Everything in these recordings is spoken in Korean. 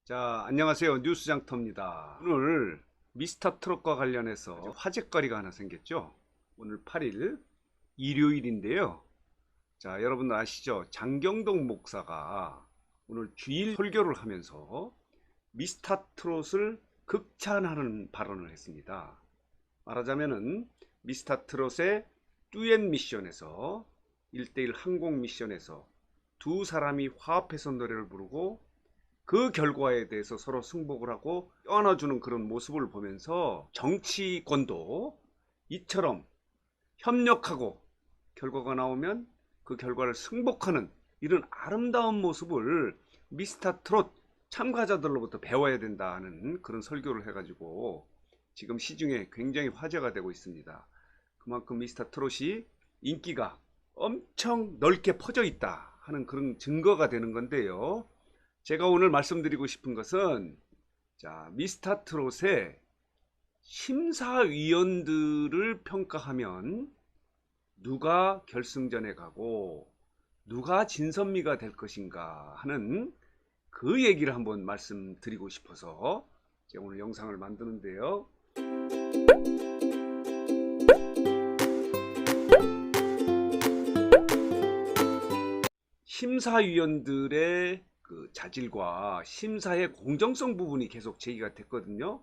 자, 안녕하세요. 뉴스장터입니다. 오늘 미스터트롯과 관련해서 화제거리가 하나 생겼죠. 오늘 8일 일요일인데요. 자, 여러분들 아시죠? 장경동 목사가 오늘 주일 설교를 하면서 미스터트롯을 극찬하는 발언을 했습니다. 말하자면은 미스터트롯의 듀엣 미션에서 1대1 항공 미션에서 두 사람이 화합해서 노래를 부르고 그 결과에 대해서 서로 승복을 하고 껴안아주는 그런 모습을 보면서 정치권도 이처럼 협력하고 결과가 나오면 그 결과를 승복하는 이런 아름다운 모습을 미스터 트롯 참가자들로부터 배워야 된다는 그런 설교를 해가지고 지금 시중에 굉장히 화제가 되고 있습니다. 그만큼 미스터 트롯이 인기가 엄청 넓게 퍼져 있다 하는 그런 증거가 되는 건데요. 제가 오늘 말씀드리고 싶은 것은 미스터 트롯의 심사위원들을 평가하면 누가 결승전에 가고 누가 진선미가 될 것인가 하는 그 얘기를 한번 말씀드리고 싶어서 제가 오늘 영상을 만드는데요. 심사위원들의 그 자질과 심사의 공정성 부분이 계속 제기가 됐거든요.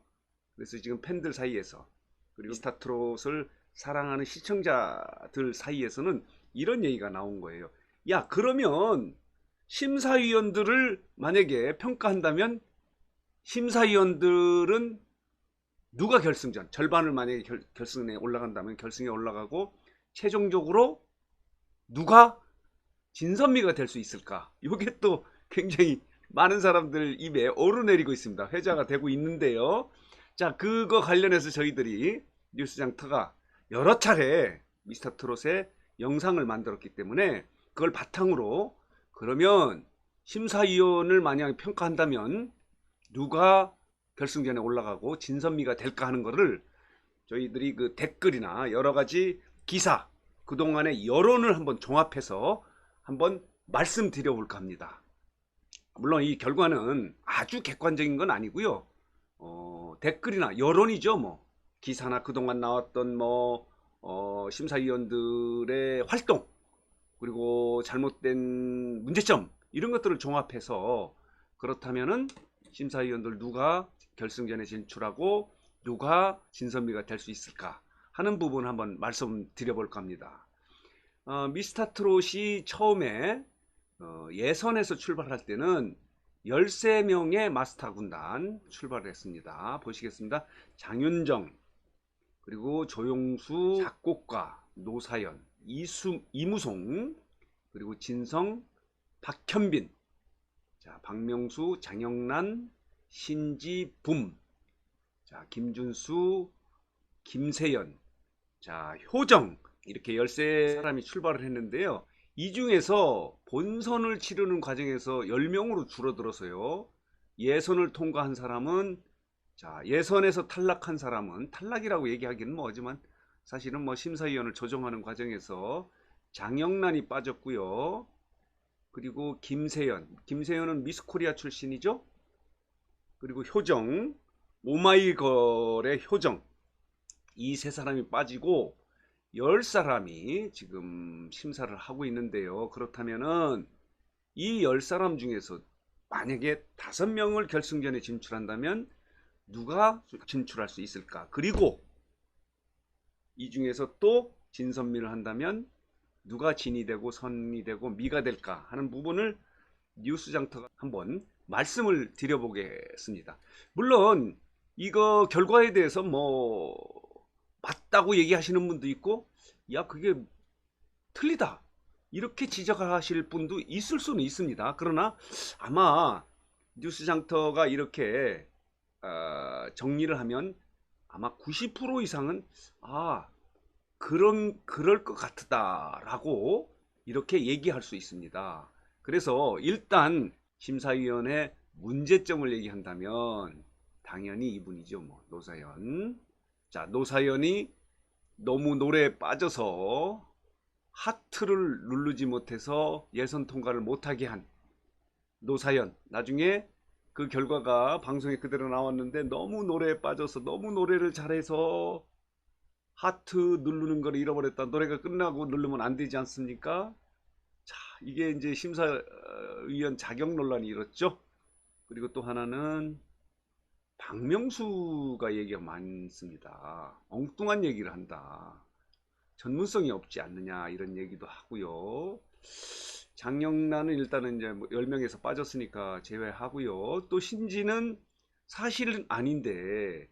그래서 지금 팬들 사이에서 그리고 미스터트롯을 사랑하는 시청자들 사이에서는 이런 얘기가 나온 거예요. 야, 그러면 심사위원들을 만약에 평가한다면 심사위원들은 누가 결승전 절반을 만약에 결승에 올라간다면 결승에 올라가고 최종적으로 누가 진선미가 될 수 있을까? 이게 또 굉장히 많은 사람들 입에 오르내리고 있습니다. 회자가 되고 있는데요. 자, 그거 관련해서 저희들이 뉴스장터가 여러 차례 미스터트롯의 영상을 만들었기 때문에 그걸 바탕으로 그러면 심사위원을 만약 평가한다면 누가 결승전에 올라가고 진선미가 될까 하는 거를 저희들이 그 댓글이나 여러 가지 기사 그동안의 여론을 한번 종합해서 한번 말씀드려 볼까 합니다. 물론 이 결과는 아주 객관적인 건 아니고요. 댓글이나 여론이죠. 뭐 기사나 그동안 나왔던 심사위원들의 활동 그리고 잘못된 문제점 이런 것들을 종합해서 그렇다면은 심사위원들 누가 결승전에 진출하고 누가 진선미가 될 수 있을까 하는 부분 한번 말씀드려 볼까 합니다. 미스터 트롯이 처음에 예선에서 출발할 때는 13명의 마스터 군단 출발을 했습니다. 보시겠습니다. 장윤정, 그리고 조용수 작곡가, 노사연, 이무송, 그리고 진성, 박현빈, 박명수, 장영란, 신지붐, 김준수, 김세연, 효정 이렇게 13사람이 출발을 했는데요. 이 중에서 본선을 치르는 과정에서 10명으로 줄어들어서요. 예선을 통과한 사람은 예선에서 탈락한 사람은 탈락이라고 얘기하기는 뭐하지만 사실은 심사위원을 조정하는 과정에서 장영란이 빠졌고요. 그리고 김세연은 미스코리아 출신이죠. 그리고 효정, 오마이걸의 효정 이 세 사람이 빠지고 10사람이 지금 심사를 하고 있는데요. 그렇다면은 이 10사람 중에서 만약에 5명을 결승전에 진출한다면 누가 진출할 수 있을까? 그리고 이 중에서 또 진선미를 한다면 누가 진이 되고 선이 되고 미가 될까 하는 부분을 뉴스장터가 한번 말씀을 드려보겠습니다. 물론 이거 결과에 대해서 맞다고 얘기하시는 분도 있고 야 그게 틀리다 이렇게 지적하실 분도 있을 수는 있습니다. 그러나 아마 뉴스장터가 이렇게 정리를 하면 아마 90% 이상은 그럴 것 같다 라고 이렇게 얘기할 수 있습니다. 그래서 일단 심사위원회 문제점을 얘기한다면 당연히 이분이죠. 노사연. 노사연이 너무 노래에 빠져서 하트를 누르지 못해서 예선 통과를 못하게 한 노사연. 나중에 그 결과가 방송에 그대로 나왔는데 너무 노래에 빠져서 너무 노래를 잘해서 하트 누르는 걸 잃어버렸다. 노래가 끝나고 누르면 안 되지 않습니까? 자, 이게 이제 심사위원 자격 논란이 일었죠. 그리고 또 하나는 박명수가 얘기가 많습니다. 엉뚱한 얘기를 한다. 전문성이 없지 않느냐 이런 얘기도 하고요. 장영란은 일단은 이제 뭐 10명에서 빠졌으니까 제외하고요. 또 신지는 사실은 아닌데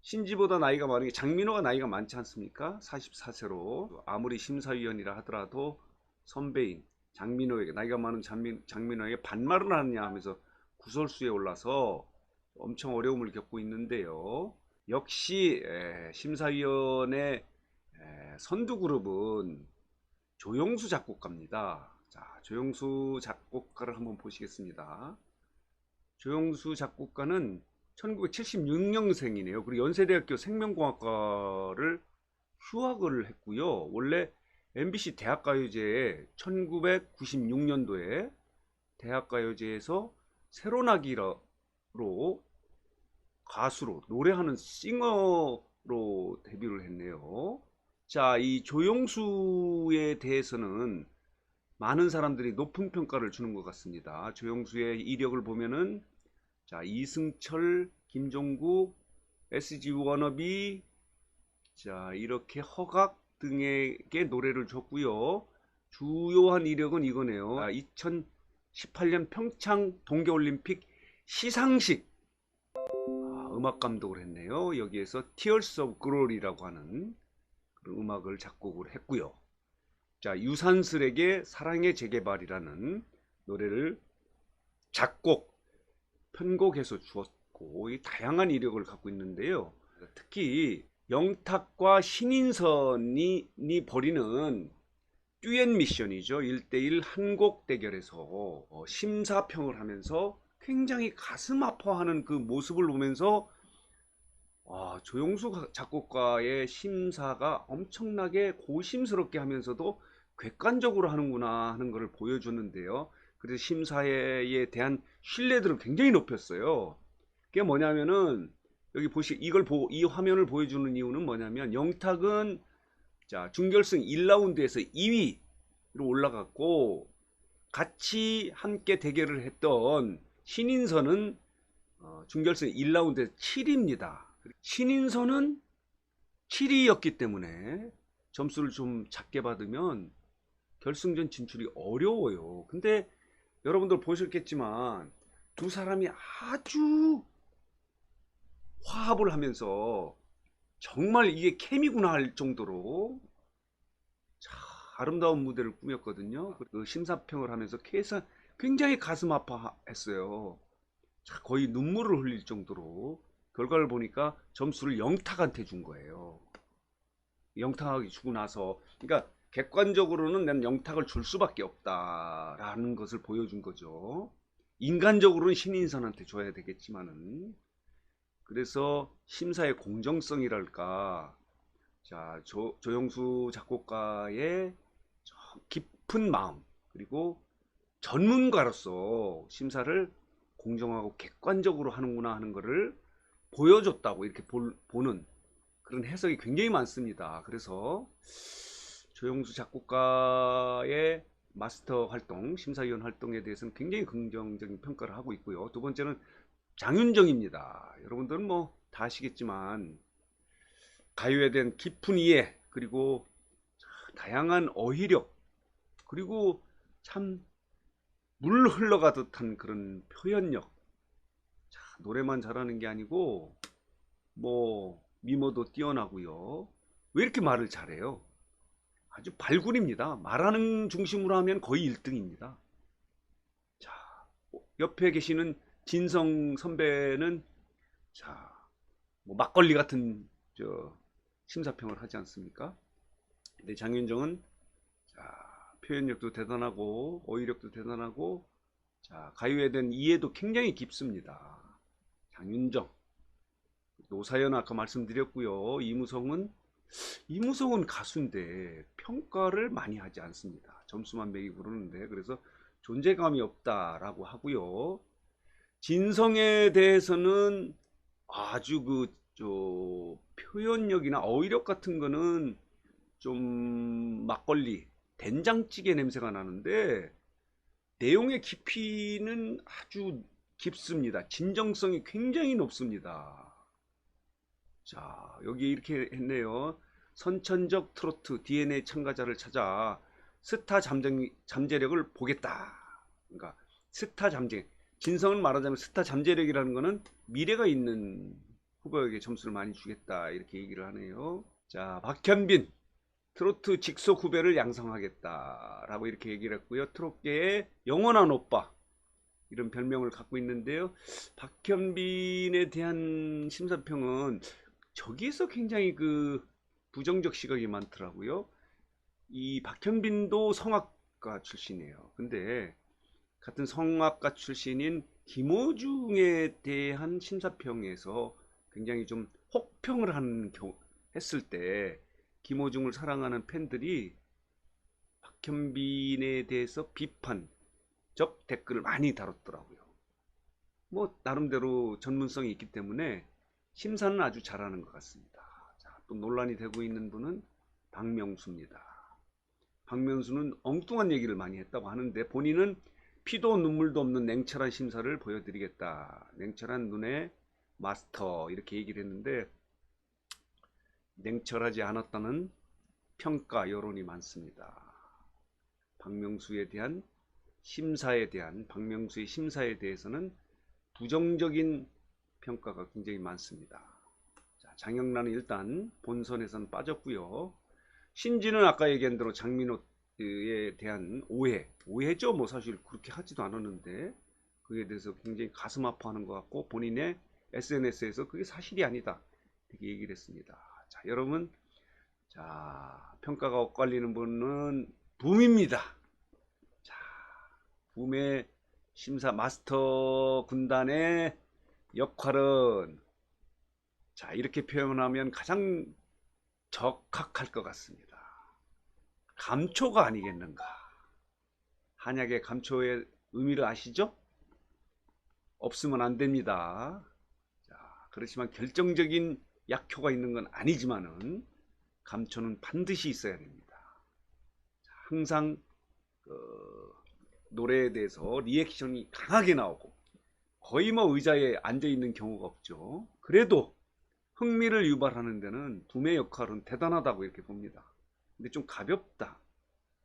신지보다 나이가 많은 게 장민호가 나이가 많지 않습니까? 44세로 아무리 심사위원이라 하더라도 선배인 장민호에게 나이가 많은 장민호에게 반말을 하느냐 하면서 구설수에 올라서 엄청 어려움을 겪고 있는데요. 역시 심사위원의 선두그룹은 조용수 작곡가입니다. 자, 조용수 작곡가를 한번 보시겠습니다. 조용수 작곡가는 1976년생이네요. 그리고 연세대학교 생명공학과를 휴학을 했고요. 원래 MBC 대학가요제에 1996년도에 대학가요제에서 새로나기로 가수로 노래하는 싱어로 데뷔를 했네요. 자, 이 조용수에 대해서는 많은 사람들이 높은 평가를 주는 것 같습니다. 조용수의 이력을 보면은 자, 이승철, 김종국, SG 워너비, 자, 이렇게 허각 등에게 노래를 줬고요. 주요한 이력은 이거네요. 2018년 평창 동계올림픽 시상식 음악 감독을 했네요. 여기에서 Tears of Glory라고 하는 그런 음악을 작곡을 했고요. 자, 유산슬에게 사랑의 재개발이라는 노래를 작곡, 편곡해서 주었고 다양한 이력을 갖고 있는데요. 특히 영탁과 신인선이 벌이는 듀엣 미션이죠. 1대1 한 곡 대결에서 심사평을 하면서 굉장히 가슴 아파하는 그 모습을 보면서 조용수 작곡가의 심사가 엄청나게 고심스럽게 하면서도 객관적으로 하는구나 하는 것을 보여주는데요. 그래서 심사에 대한 신뢰도를 굉장히 높였어요. 그게 뭐냐면은 여기 이 화면을 보여주는 이유는 뭐냐면 영탁은 자, 준결승 1라운드에서 2위로 올라갔고 같이 함께 대결을 했던 신인선은 준결승 1라운드에서 7위입니다. 신인선은 7위였기 때문에 점수를 좀 작게 받으면 결승전 진출이 어려워요. 근데 여러분들 보셨겠지만 두 사람이 아주 화합을 하면서 정말 이게 케미구나 할 정도로 아름다운 무대를 꾸몄거든요. 그 심사평을 하면서 굉장히 가슴 아파했어요. 거의 눈물을 흘릴 정도로 결과를 보니까 점수를 영탁한테 준 거예요. 영탁이 주고 나서 그러니까 객관적으로는 난 영탁을 줄 수밖에 없다라는 것을 보여준 거죠. 인간적으로는 신인선한테 줘야 되겠지만은 그래서 심사의 공정성이랄까 자 조용수 작곡가의 깊은 마음 그리고 전문가로서 심사를 공정하고 객관적으로 하는구나 하는 것을 보여줬다고 이렇게 보는 그런 해석이 굉장히 많습니다. 그래서 조용수 작곡가의 마스터 활동, 심사위원 활동에 대해서는 굉장히 긍정적인 평가를 하고 있고요. 두 번째는 장윤정입니다. 여러분들은 뭐 다 아시겠지만 가요에 대한 깊은 이해 그리고 다양한 어휘력 그리고 참 물 흘러가듯한 그런 표현력 노래만 잘하는 게 아니고 뭐 미모도 뛰어나고요. 왜 이렇게 말을 잘해요? 아주 발군입니다. 말하는 중심으로 하면 거의 1등입니다. 자, 옆에 계시는 진성 선배는 자, 뭐 막걸리 같은 심사평을 하지 않습니까? 근데 장윤정은 자, 표현력도 대단하고 어휘력도 대단하고 자, 가요에 대한 이해도 굉장히 깊습니다. 장윤정, 노사연 아까 말씀드렸고요. 이무성은 가수인데 평가를 많이 하지 않습니다. 점수만 매기고 그러는데 그래서 존재감이 없다라고 하고요. 진성에 대해서는 아주 표현력이나 어휘력 같은 거는 좀 막걸리, 된장찌개 냄새가 나는데 내용의 깊이는 아주 깊습니다. 진정성이 굉장히 높습니다. 자, 여기 이렇게 했네요. 선천적 트로트 DNA 참가자를 찾아 잠재력을 보겠다. 그러니까 스타 잠재. 진성은 말하자면 스타 잠재력이라는 거는 미래가 있는 후보에게 점수를 많이 주겠다. 이렇게 얘기를 하네요. 자, 박현빈. 트로트 직속 후배를 양성하겠다라고 이렇게 얘기를 했고요. 트롯계의 영원한 오빠 이런 별명을 갖고 있는데요. 박현빈에 대한 심사평은 저기에서 굉장히 부정적 시각이 많더라고요. 이 박현빈도 성악가 출신이에요. 근데 같은 성악가 출신인 김호중에 대한 심사평에서 굉장히 좀 혹평을 했을 때 김호중을 사랑하는 팬들이 박현빈에 대해서 비판적 댓글을 많이 달았더라고요. 뭐 나름대로 전문성이 있기 때문에 심사는 아주 잘하는 것 같습니다. 자, 또 논란이 되고 있는 분은 박명수입니다. 박명수는 엉뚱한 얘기를 많이 했다고 하는데 본인은 피도 눈물도 없는 냉철한 심사를 보여드리겠다. 냉철한 눈의 마스터 이렇게 얘기를 했는데 냉철하지 않았다는 평가 여론이 많습니다. 박명수의 심사에 대해서는 부정적인 평가가 굉장히 많습니다. 자, 장영란은 일단 본선에서는 빠졌고요. 신지는 아까 얘기한 대로 장민호에 대한 오해죠. 뭐 사실 그렇게 하지도 않았는데 그에 대해서 굉장히 가슴 아파하는 것 같고 본인의 SNS에서 그게 사실이 아니다 이렇게 얘기를 했습니다. 자, 여러분, 자, 평가가 엇갈리는 분은 붐입니다. 자, 붐의 심사 마스터 군단의 역할은 자, 이렇게 표현하면 가장 적합할 것 같습니다. 감초가 아니겠는가. 한약의 감초의 의미를 아시죠? 없으면 안 됩니다. 자, 그렇지만 결정적인 약효가 있는 건 아니지만은 감초는 반드시 있어야 됩니다. 자, 항상 노래에 대해서 리액션이 강하게 나오고 거의 뭐 의자에 앉아 있는 경우가 없죠. 그래도 흥미를 유발하는 데는 붐의 역할은 대단하다고 이렇게 봅니다. 근데 좀 가볍다,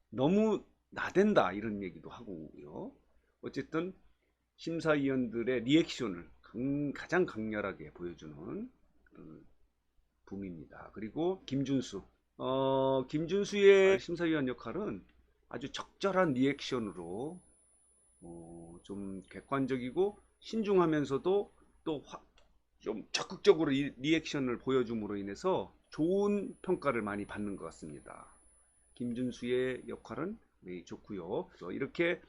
너무 나댄다 이런 얘기도 하고요. 어쨌든 심사위원들의 리액션을 가장 강렬하게 보여주는 붐입니다. 그리고 김준수의 심사위원 역할은 아주 적절한 리액션으로 좀 객관적이고 신중하면서도 또 좀 적극적으로 리액션을 보여줌으로 인해서 좋은 평가를 많이 받는 것 같습니다. 김준수의 역할은 매우 좋고요. 이렇게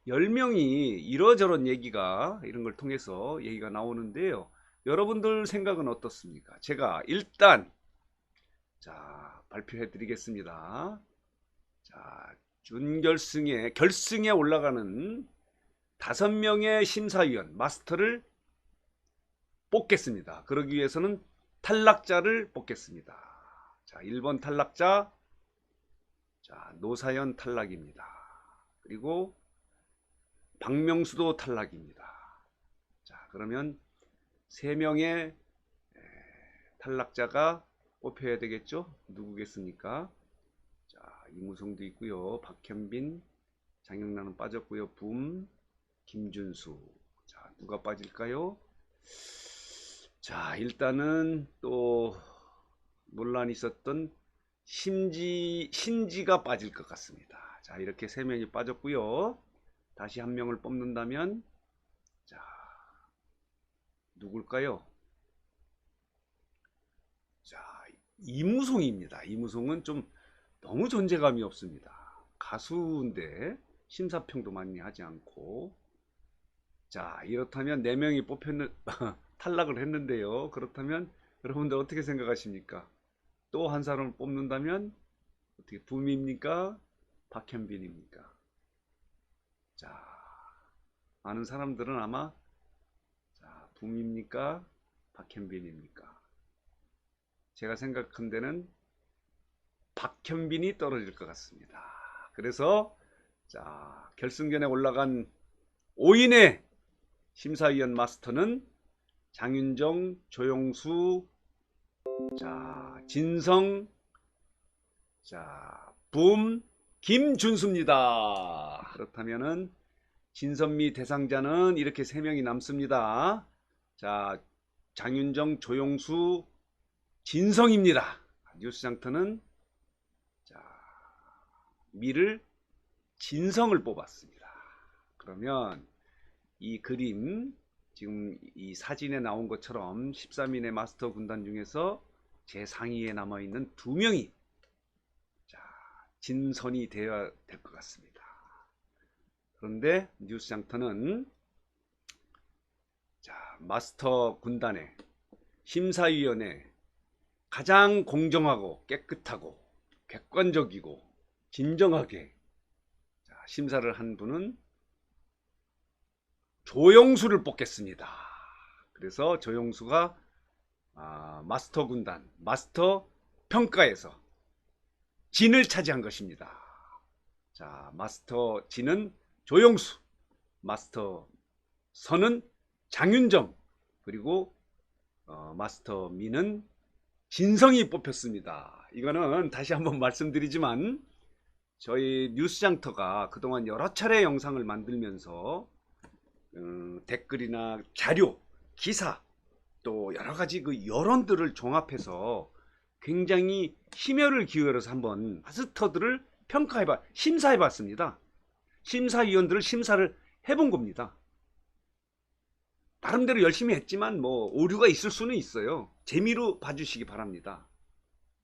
10명이 이러저런 얘기가 이런 걸 통해서 얘기가 나오는데요. 여러분들 생각은 어떻습니까? 제가 일단 자, 발표해 드리겠습니다. 자, 결승에 올라가는 5명의 심사위원 마스터를 뽑겠습니다. 그러기 위해서는 탈락자를 뽑겠습니다. 자, 1번 탈락자, 자, 노사연 탈락입니다. 그리고 박명수도 탈락입니다. 자, 그러면 3명의 탈락자가 뽑혀야 되겠죠? 누구겠습니까? 자, 이무성도 있고요. 박현빈, 장영란은 빠졌고요. 붐, 김준수. 자, 누가 빠질까요? 자, 일단은 또 논란이 있었던 신지가 빠질 것 같습니다. 자, 이렇게 3명이 빠졌고요. 다시 1명을 뽑는다면 자, 누굴까요? 자, 이무송입니다. 이무송은 좀 너무 존재감이 없습니다. 가수인데 심사평도 많이 하지 않고. 자, 이렇다면 4명이 탈락을 했는데요. 그렇다면 여러분들 어떻게 생각하십니까? 또 한 사람을 뽑는다면 어떻게 붐입니까? 박현빈입니까? 자, 많은 사람들은 아마 붐입니까? 박현빈입니까? 제가 생각한 데는 박현빈이 떨어질 것 같습니다. 그래서 자, 결승전에 올라간 5인의 심사위원 마스터는 장윤정, 조용수, 자, 진성, 자, 붐, 김준수입니다. 그렇다면은 진선미 대상자는 이렇게 3명이 남습니다. 자, 장윤정, 조용수, 진성입니다. 뉴스장터는 자, 미를 진성을 뽑았습니다. 그러면 이 그림, 지금 이 사진에 나온 것처럼 13인의 마스터 군단 중에서 제 상위에 남아있는 2명이 자, 진선이 되어야 될 것 같습니다. 그런데 뉴스장터는 자, 마스터 군단의 심사위원회 가장 공정하고 깨끗하고 객관적이고 진정하게 자, 심사를 한 분은 조용수를 뽑겠습니다. 그래서 조용수가 마스터 군단 마스터 평가에서 진을 차지한 것입니다. 자, 마스터 진은 조용수, 마스터 선은 장윤정, 그리고 마스터 미는 진성이 뽑혔습니다. 이거는 다시 한번 말씀드리지만 저희 뉴스장터가 그동안 여러 차례 영상을 만들면서 댓글이나 자료, 기사, 또 여러 가지 그 여론들을 종합해서 굉장히 심혈을 기울여서 한번 마스터들을 심사해봤습니다. 심사위원들을 심사를 해본 겁니다. 나름대로 열심히 했지만 뭐 오류가 있을 수는 있어요. 재미로 봐주시기 바랍니다.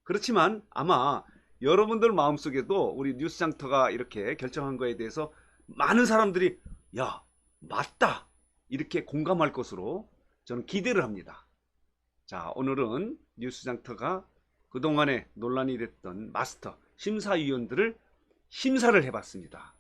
그렇지만 아마 여러분들 마음속에도 우리 뉴스장터가 이렇게 결정한 거에 대해서 많은 사람들이 야, 맞다, 이렇게 공감할 것으로 저는 기대를 합니다. 자, 오늘은 뉴스장터가 그동안에 논란이 됐던 마스터 심사위원들을 심사를 해봤습니다.